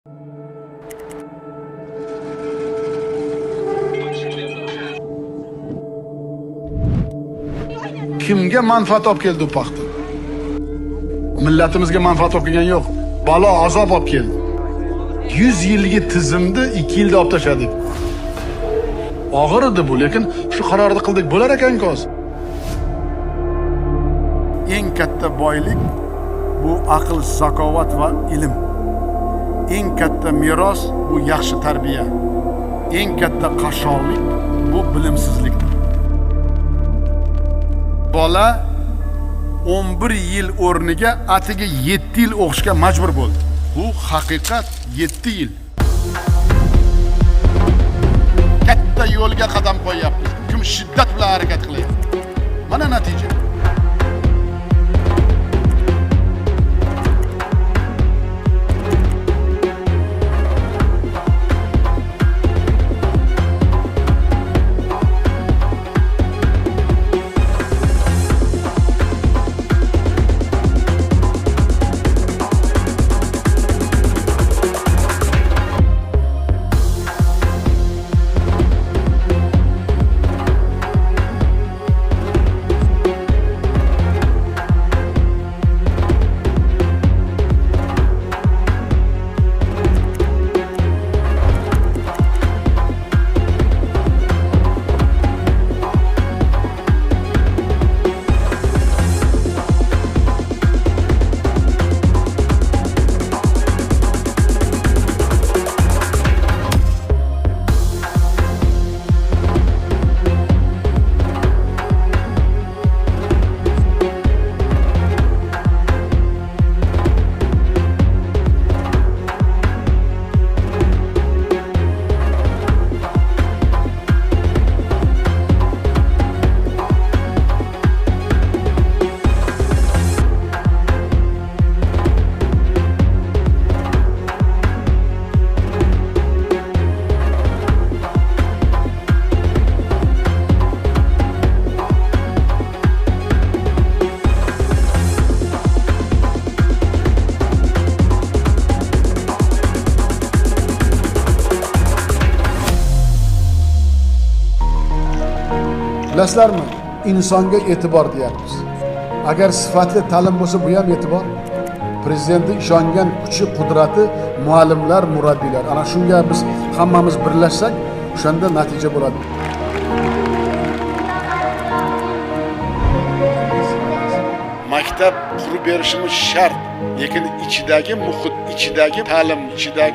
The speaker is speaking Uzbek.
Kimga manfaat olib keldi bu paxta? Millatimizga manfaat olib kelgan yo'q. Balo, azob olib keldi. 100 yillik tizimni 2 yilda olib tashladik. Og'ir edi bu, lekin shu qarorni qildik. Bo'lar ekan-ku hozir. Eng katta boylik bu aql, zakovat va ilm. Eng katta meros bu yaxshi tarbiya. Eng katta qashshoqlik bu bilimsizlikdir. Bola 11 yil o'rniga atiga 7 yil o'qishga majbur bo'ldi. Bu haqiqat, 7 yil. Katta yo'lga qadam qo'yapmiz. Kim shiddat bilan harakat qilyapti. Mana natija. Bilasizlarmi? İnsonga e'tibor deyapmiz. Agar sifatli ta'lim bo'lsa, bu ham e'tibor. Prezidentning ishongan kuchi, qudrati, muallimlar, murabbiylar. Ana shunga biz hammamiz birlashsak, o'shanda natija bo'ladi. Maktab qurib berishimiz shart, lekin ichidagi muhit, ichidagi ta'lim, ichidagi